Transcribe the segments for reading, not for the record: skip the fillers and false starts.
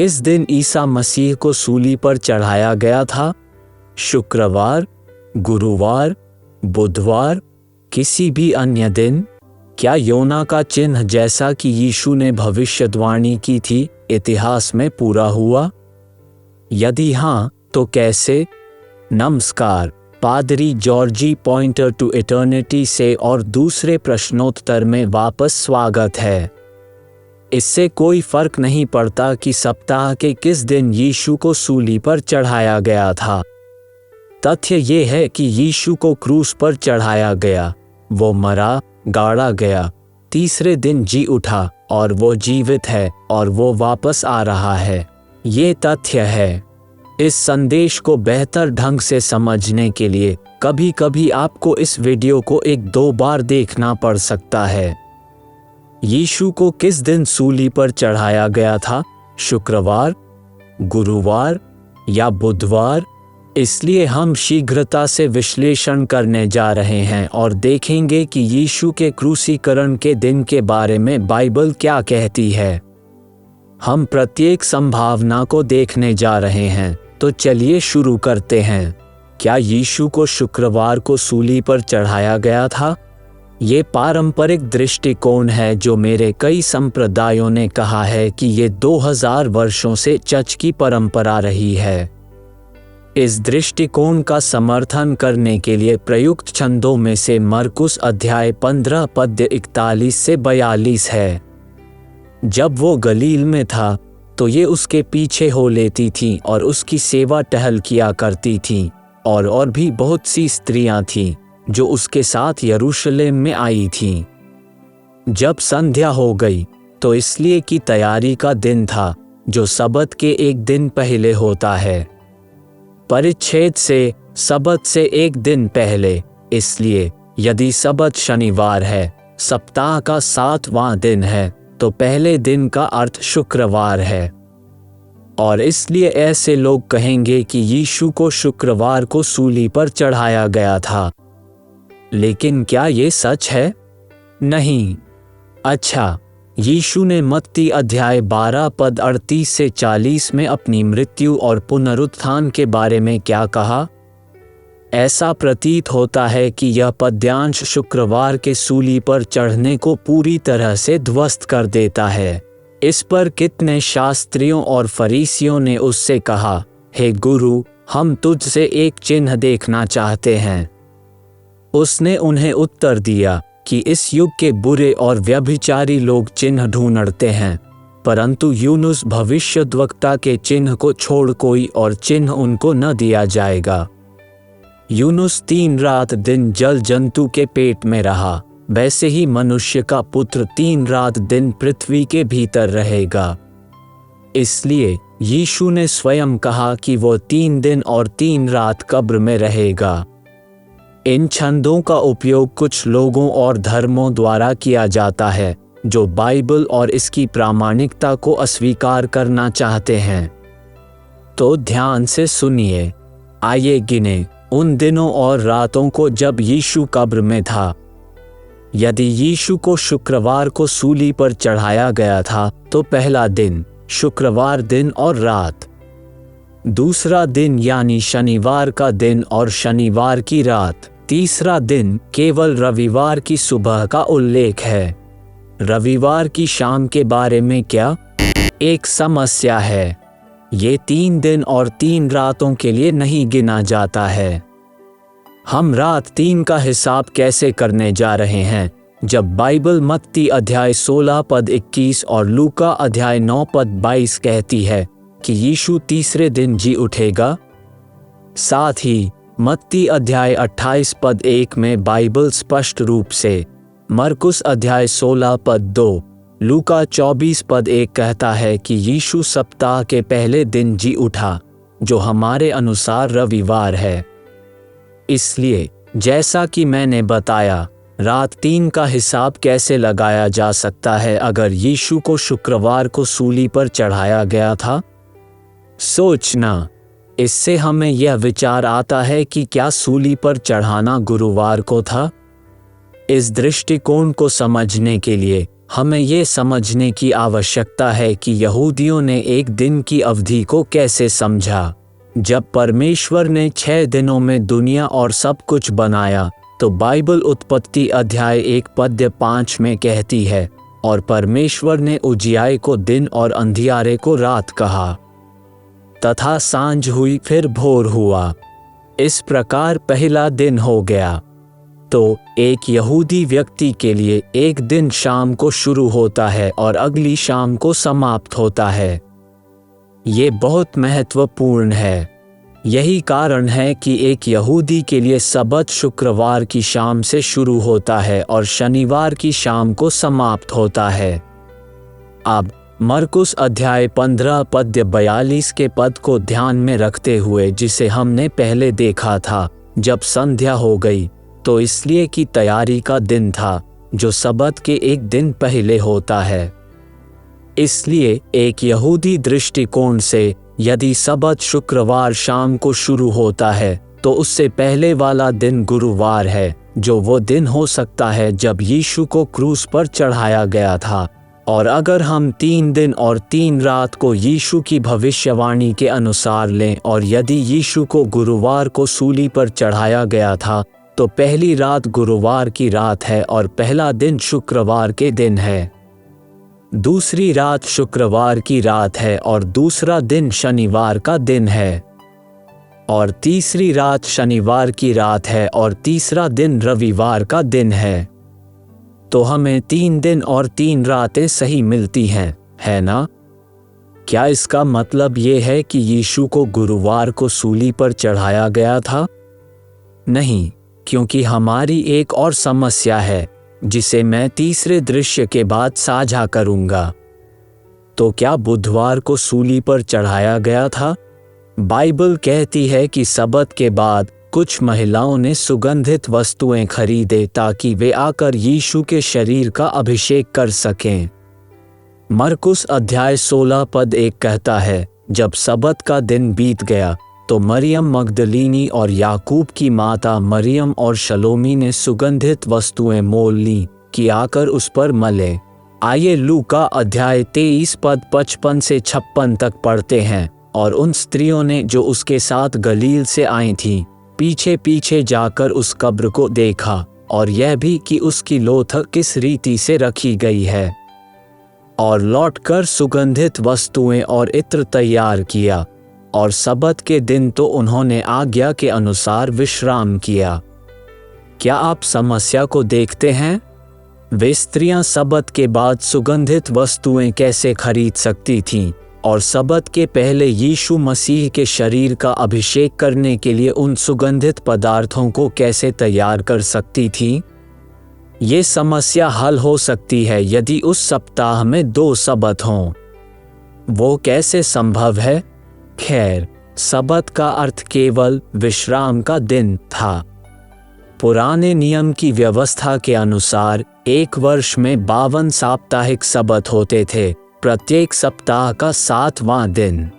किस दिन ईसा मसीह को सूली पर चढ़ाया गया था? शुक्रवार, गुरुवार, बुधवार, किसी भी अन्य दिन? क्या योना का चिन्ह जैसा कि यीशु ने भविष्यवाणी की थी इतिहास में पूरा हुआ? यदि हाँ, तो कैसे? नमस्कार, पादरी जॉर्जी पॉइंटर टू इटर्निटी से और दूसरे प्रश्नोत्तर में वापस स्वागत है। इससे कोई फर्क नहीं पड़ता कि सप्ताह के किस दिन यीशु को सूली पर चढ़ाया गया था। तथ्य ये है कि यीशु को क्रूस पर चढ़ाया गया, वो मरा, गाड़ा गया, तीसरे दिन जी उठा और वो जीवित है और वो वापस आ रहा है। ये तथ्य है। इस संदेश को बेहतर ढंग से समझने के लिए कभी कभी आपको इस वीडियो को 1-2 बार देखना पड़ सकता है। यीशु को किस दिन सूली पर चढ़ाया गया था? शुक्रवार, गुरुवार या बुधवार? इसलिए हम शीघ्रता से विश्लेषण करने जा रहे हैं और देखेंगे कि यीशु के क्रूसीकरण के दिन के बारे में बाइबल क्या कहती है। हम प्रत्येक संभावना को देखने जा रहे हैं, तो चलिए शुरू करते हैं। क्या यीशु को शुक्रवार को सूली पर चढ़ाया गया था? ये पारंपरिक दृष्टिकोण है जो मेरे कई संप्रदायों ने कहा है कि ये 2000 वर्षों से चर्च की परंपरा रही है। इस दृष्टिकोण का समर्थन करने के लिए प्रयुक्त छंदों में से मरकुस अध्याय 15 पद 41 से 42 है। जब वो गलील में था तो ये उसके पीछे हो लेती थीं और उसकी सेवा टहल किया करती थीं, और भी बहुत सी स्त्रियां थीं जो उसके साथ यरूशलेम में आई थीं। जब संध्या हो गई तो इसलिए कि तैयारी का दिन था जो सबत के एक दिन पहले होता है। परिच्छेद से सबत से एक दिन पहले, इसलिए यदि सबत शनिवार है, सप्ताह का 7वां दिन है, तो पहले दिन का अर्थ शुक्रवार है। और इसलिए ऐसे लोग कहेंगे कि यीशु को शुक्रवार को सूली पर चढ़ाया गया था। लेकिन क्या ये सच है? नहीं। अच्छा, यीशु ने मत्ती अध्याय 12 पद 38 से 40 में अपनी मृत्यु और पुनरुत्थान के बारे में क्या कहा? ऐसा प्रतीत होता है कि यह पद्यांश शुक्रवार के सूली पर चढ़ने को पूरी तरह से ध्वस्त कर देता है। इस पर कितने शास्त्रियों और फरीसियों ने उससे कहा, हे गुरु, हम तुझसे एक चिन्ह देखना चाहते हैं। उसने उन्हें उत्तर दिया कि इस युग के बुरे और व्यभिचारी लोग चिन्ह ढूंढते हैं, परंतु यूनुस भविष्यद्वक्ता के चिन्ह को छोड़ कोई और चिन्ह उनको न दिया जाएगा। यूनुस 3 रात दिन जल जंतु के पेट में रहा, वैसे ही मनुष्य का पुत्र 3 रात दिन पृथ्वी के भीतर रहेगा। इसलिए यीशु ने स्वयं कहा कि वो 3 दिन और 3 रात कब्र में रहेगा। इन छंदों का उपयोग कुछ लोगों और धर्मों द्वारा किया जाता है जो बाइबल और इसकी प्रामाणिकता को अस्वीकार करना चाहते हैं। तो ध्यान से सुनिए। आइए गिने उन दिनों और रातों को जब यीशु कब्र में था। यदि यीशु को शुक्रवार को सूली पर चढ़ाया गया था तो पहला दिन शुक्रवार दिन और रात, दूसरा दिन यानी शनिवार का दिन और शनिवार की रात, तीसरा दिन केवल रविवार की सुबह का उल्लेख है। रविवार की शाम के बारे में क्या? एक समस्या है। ये 3 दिन और 3 रातों के लिए नहीं गिना जाता है। हम रात 3 का हिसाब कैसे करने जा रहे हैं जब बाइबल मत्ती अध्याय 16 पद 21 और लूका अध्याय 9 पद 22 कहती है कि यीशु तीसरे दिन जी उठेगा? साथ ही मत्ती अध्याय 28 पद 1 में बाइबल स्पष्ट रूप से, मरकुस अध्याय 16 पद 2, लूका 24 पद 1 कहता है कि यीशु सप्ताह के पहले दिन जी उठा, जो हमारे अनुसार रविवार है। इसलिए जैसा कि मैंने बताया, रात 3 का हिसाब कैसे लगाया जा सकता है अगर यीशु को शुक्रवार को सूली पर चढ़ाया गया था? सोचना। इससे हमें यह विचार आता है कि क्या सूली पर चढ़ाना गुरुवार को था? इस दृष्टिकोण को समझने के लिए हमें ये समझने की आवश्यकता है कि यहूदियों ने एक दिन की अवधि को कैसे समझा। जब परमेश्वर ने 6 दिनों में दुनिया और सब कुछ बनाया, तो बाइबल उत्पत्ति अध्याय 1 पद्य 5 में कहती है, और परमेश्वर ने उजियारे को दिन और अंधियारे को रात कहा, तथा सांझ हुई फिर भोर हुआ। इस प्रकार पहला दिन हो गया। तो एक यहूदी व्यक्ति के लिए एक दिन शाम को शुरू होता है और अगली शाम को समाप्त होता है। ये बहुत महत्वपूर्ण है। यही कारण है कि एक यहूदी के लिए सबत शुक्रवार की शाम से शुरू होता है और शनिवार की शाम को समाप्त होता है। अब मरकुस अध्याय 15 पद्य 42 के पद को ध्यान में रखते हुए, जिसे हमने पहले देखा था, जब संध्या हो गई, तो इसलिए कि तैयारी का दिन था जो सबत के एक दिन पहले होता है। इसलिए एक यहूदी दृष्टिकोण से यदि सबत शुक्रवार शाम को शुरू होता है, तो उससे पहले वाला दिन गुरुवार है, जो वो दिन हो सकता है जब यीशु को क्रूस पर चढ़ाया गया था। और अगर हम 3 दिन और 3 रात को यीशु की भविष्यवाणी के अनुसार लें, और यदि यीशु को गुरुवार को सूली पर चढ़ाया गया था, तो पहली रात गुरुवार की रात है और पहला दिन शुक्रवार के दिन है। दूसरी रात शुक्रवार की रात है और दूसरा दिन शनिवार का दिन है। और तीसरी रात शनिवार की रात है और तीसरा दिन रविवार का दिन है। तो हमें 3 दिन और 3 रातें सही मिलती हैं, है ना? क्या इसका मतलब ये है कि यीशु को गुरुवार को सूली पर चढ़ाया गया था? नहीं, क्योंकि हमारी एक और समस्या है, जिसे मैं तीसरे दृश्य के बाद साझा करूंगा। तो क्या बुधवार को सूली पर चढ़ाया गया था? बाइबल कहती है कि सबत के बाद कुछ महिलाओं ने सुगंधित वस्तुएं खरीदे ताकि वे आकर यीशु के शरीर का अभिषेक कर सकें। मरकुस अध्याय 16 पद 1 कहता है, जब सबत का दिन बीत गया, तो मरियम मगदलीनी और याकूब की माता मरियम और शलोमी ने सुगंधित वस्तुएं मोल ली कि आकर उस पर मले। आइए लूका अध्याय 23 पद 55 से 56 तक पढ़ते हैं। और उन स्त्रियों ने जो उसके साथ गलील से आई थीं, पीछे पीछे जाकर उस कब्र को देखा, और यह भी कि उसकी लोथ किस रीति से रखी गई है। और लौटकर सुगंधित वस्तुएं और इत्र तैयार किया, और सबत के दिन तो उन्होंने आज्ञा के अनुसार विश्राम किया। क्या आप समस्या को देखते हैं? वे स्त्रियां सबत के बाद सुगंधित वस्तुएं कैसे खरीद सकती थीं, और सबत के पहले यीशु मसीह के शरीर का अभिषेक करने के लिए उन सुगंधित पदार्थों को कैसे तैयार कर सकती थीं? ये समस्या हल हो सकती है यदि उस सप्ताह में 2 सबत हों। वो कैसे संभव है? खैर, सबत का अर्थ केवल विश्राम का दिन था। पुराने नियम की व्यवस्था के अनुसार एक वर्ष में 52 साप्ताहिक सबत होते थे, प्रत्येक सप्ताह का 7वां दिन।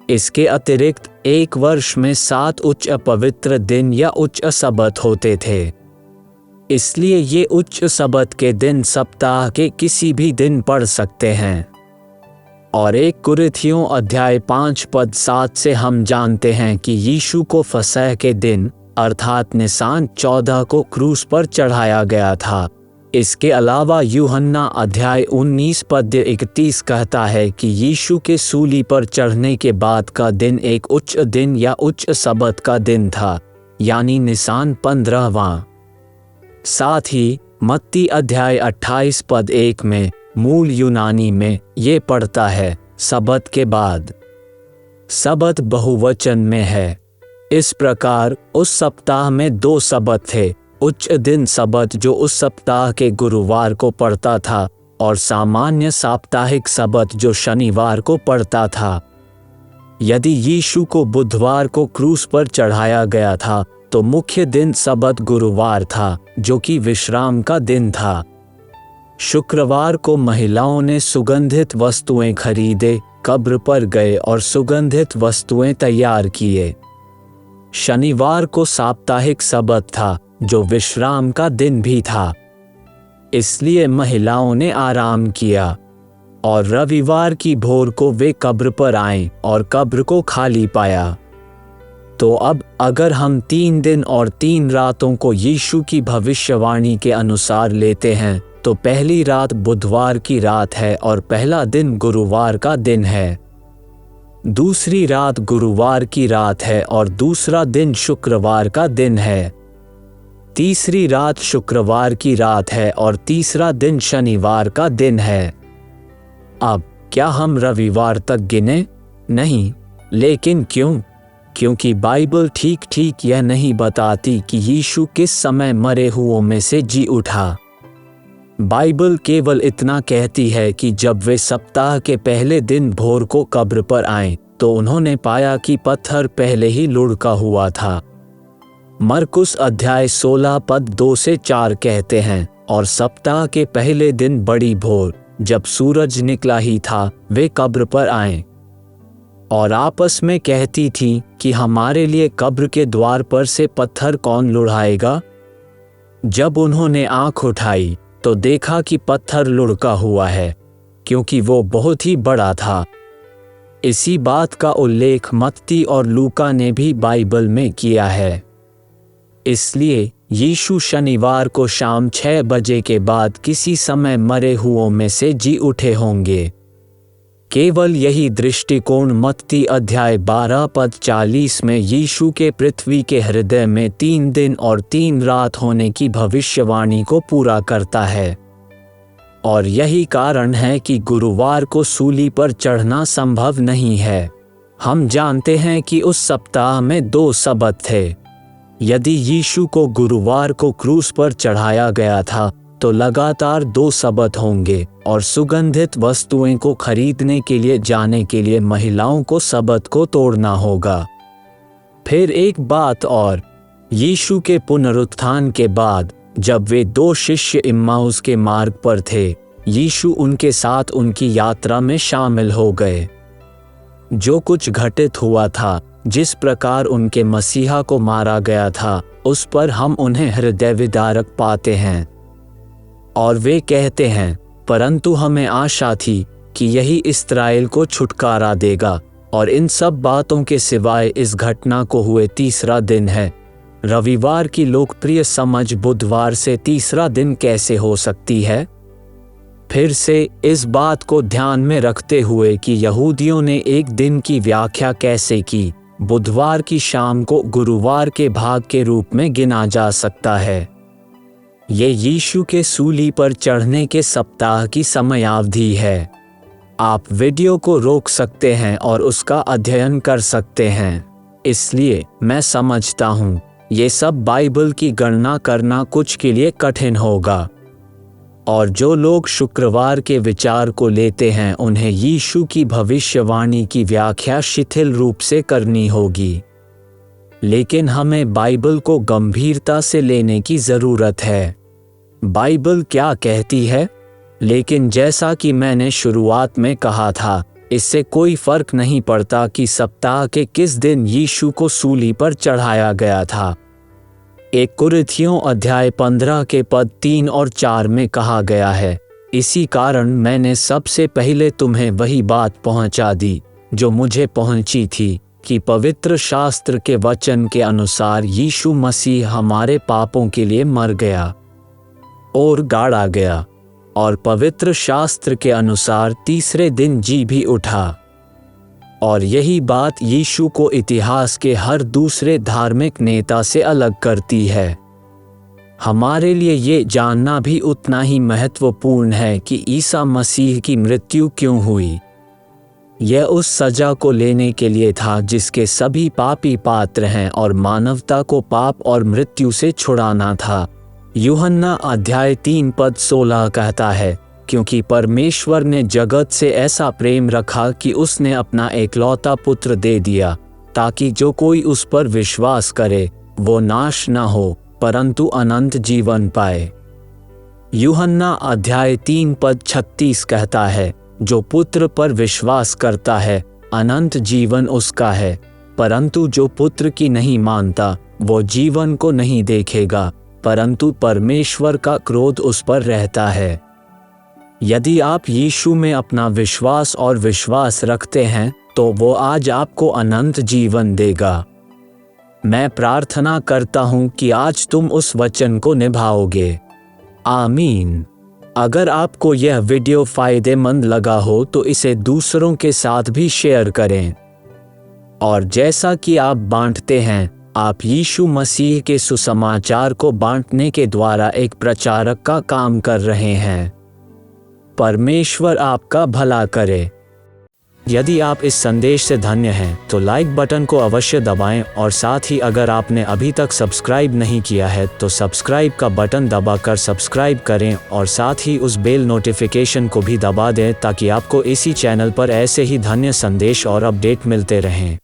इसके अतिरिक्त एक वर्ष में 7 उच्च पवित्र दिन या उच्च सबत होते थे। इसलिए ये उच्च सबत के दिन सप्ताह के किसी भी दिन पढ़ सकते हैं। और 1 कुरिन्थियों अध्याय 5 पद 7 से हम जानते हैं कि यीशु को फसह के दिन अर्थात निसान 14 को क्रूस पर चढ़ाया गया था। इसके अलावा यूहन्ना अध्याय 19 पद्य 31 कहता है कि यीशु के सूली पर चढ़ने के बाद का दिन एक उच्च दिन या उच्च सबत का दिन था, यानी निसान 15वां। साथ ही मत्ती अध्याय 28 पद 1 में मूल यूनानी में ये पढ़ता है, सबत के बाद। सबत बहुवचन में है। इस प्रकार उस सप्ताह में 2 सबत थे, उच्च दिन सबत जो उस सप्ताह के गुरुवार को पड़ता था, और सामान्य साप्ताहिक सबत जो शनिवार को पड़ता था। यदि यीशु को बुधवार को क्रूस पर चढ़ाया गया था, तो मुख्य दिन सबत गुरुवार था, जो कि विश्राम का दिन था। शुक्रवार को महिलाओं ने सुगंधित वस्तुएं खरीदे, कब्र पर गए और सुगंधित वस्तुएं तैयार किए। शनिवार को साप्ताहिक सबत था, जो विश्राम का दिन भी था। इसलिए महिलाओं ने आराम किया और रविवार की भोर को वे कब्र पर आए और कब्र को खाली पाया। तो अब अगर हम 3 दिन और 3 रातों को यीशु की भविष्यवाणी के अनुसार लेते हैं तो पहली रात बुधवार की रात है और पहला दिन गुरुवार का दिन है। दूसरी रात गुरुवार की रात है और दूसरा दिन शुक्रवार का दिन है। तीसरी रात शुक्रवार की रात है और तीसरा दिन शनिवार का दिन है। अब क्या हम रविवार तक गिने? नहीं। लेकिन क्यों? क्योंकि बाइबल ठीक ठीक यह नहीं बताती कि यीशु किस समय मरे हुओं में से जी उठा। बाइबल केवल इतना कहती है कि जब वे सप्ताह के पहले दिन भोर को कब्र पर आए तो उन्होंने पाया कि पत्थर पहले ही लुढ़का हुआ था। मरकुस अध्याय 16 पद 2 से 4 कहते हैं, और सप्ताह के पहले दिन बड़ी भोर जब सूरज निकला ही था वे कब्र पर आए और आपस में कहती थी कि हमारे लिए कब्र के द्वार पर से पत्थर कौन लुढ़ाएगा। जब उन्होंने आंख उठाई तो देखा कि पत्थर लुढ़का हुआ है, क्योंकि वो बहुत ही बड़ा था। इसी बात का उल्लेख मत्ती और लूका ने भी बाइबल में किया है। इसलिए यीशु शनिवार को शाम 6 बजे के बाद किसी समय मरे हुओं में से जी उठे होंगे। केवल यही दृष्टिकोण मत्ती अध्याय 12 पद 40 में यीशु के पृथ्वी के हृदय में 3 दिन और 3 रात होने की भविष्यवाणी को पूरा करता है। और यही कारण है कि गुरुवार को सूली पर चढ़ना संभव नहीं है। हम जानते हैं कि उस सप्ताह में 2 सबत थे। यदि यीशु को गुरुवार को क्रूस पर चढ़ाया गया था तो लगातार 2 सबत होंगे और सुगंधित वस्तुएं को खरीदने के लिए जाने के लिए महिलाओं को सबत को तोड़ना होगा। फिर एक बात और, यीशु के पुनरुत्थान के बाद जब वे 2 शिष्य इम्माउस के मार्ग पर थे, यीशु उनके साथ उनकी यात्रा में शामिल हो गए। जो कुछ घटित हुआ था, जिस प्रकार उनके मसीहा को मारा गया था, उस पर हम उन्हें हृदय विदारक पाते हैं। और वे कहते हैं, परंतु हमें आशा थी कि यही इस्राएल को छुटकारा देगा, और इन सब बातों के सिवाय इस घटना को हुए 3रा दिन है। रविवार की लोकप्रिय समझ बुधवार से 3रा दिन कैसे हो सकती है? फिर से इस बात को ध्यान में रखते हुए कि यहूदियों ने एक दिन की व्याख्या कैसे की, बुधवार की शाम को गुरुवार के भाग के रूप में गिना जा सकता है। ये यीशु के सूली पर चढ़ने के सप्ताह की समयावधि है। आप वीडियो को रोक सकते हैं और उसका अध्ययन कर सकते हैं। इसलिए मैं समझता हूँ ये सब बाइबल की गणना करना कुछ के लिए कठिन होगा, और जो लोग शुक्रवार के विचार को लेते हैं उन्हें यीशु की भविष्यवाणी की व्याख्या शिथिल रूप से करनी होगी। लेकिन हमें बाइबल को गंभीरता से लेने की ज़रूरत है। बाइबल क्या कहती है? लेकिन जैसा कि मैंने शुरुआत में कहा था, इससे कोई फर्क नहीं पड़ता कि सप्ताह के किस दिन यीशु को सूली पर चढ़ाया गया था। 1 कुरिन्थियों अध्याय 15 के पद 3 और 4 में कहा गया है, इसी कारण मैंने सबसे पहले तुम्हें वही बात पहुंचा दी जो मुझे पहुंची थी, कि पवित्र शास्त्र के वचन के अनुसार यीशु मसीह हमारे पापों के लिए मर गया और गाड़ा गया, और पवित्र शास्त्र के अनुसार 3रे दिन जी भी उठा। और यही बात यीशु को इतिहास के हर दूसरे धार्मिक नेता से अलग करती है। हमारे लिए ये जानना भी उतना ही महत्वपूर्ण है कि ईसा मसीह की मृत्यु क्यों हुई। यह उस सजा को लेने के लिए था जिसके सभी पापी पात्र हैं, और मानवता को पाप और मृत्यु से छुड़ाना था। यूहन्ना अध्याय 3 पद 16 कहता है, क्योंकि परमेश्वर ने जगत से ऐसा प्रेम रखा कि उसने अपना एकलौता पुत्र दे दिया, ताकि जो कोई उस पर विश्वास करे वो नाश न हो परंतु अनंत जीवन पाए। यूहन्ना अध्याय 3 पद 36 कहता है, जो पुत्र पर विश्वास करता है अनंत जीवन उसका है, परंतु जो पुत्र की नहीं मानता वो जीवन को नहीं देखेगा परंतु परमेश्वर का क्रोध उस पर रहता है। यदि आप यीशु में अपना विश्वास और विश्वास रखते हैं तो वो आज आपको अनंत जीवन देगा। मैं प्रार्थना करता हूँ कि आज तुम उस वचन को निभाओगे। आमीन। अगर आपको यह वीडियो फायदेमंद लगा हो तो इसे दूसरों के साथ भी शेयर करें। और जैसा कि आप बांटते हैं, आप यीशु मसीह के सुसमाचार को बांटने के द्वारा एक प्रचारक का काम कर रहे हैं। परमेश्वर आपका भला करे। यदि आप इस संदेश से धन्य हैं तो लाइक बटन को अवश्य दबाएं और साथ ही अगर आपने अभी तक सब्सक्राइब नहीं किया है तो सब्सक्राइब का बटन दबाकर सब्सक्राइब करें और साथ ही उस बेल नोटिफिकेशन को भी दबा दें ताकि आपको इसी चैनल पर ऐसे ही धन्य संदेश और अपडेट मिलते रहें।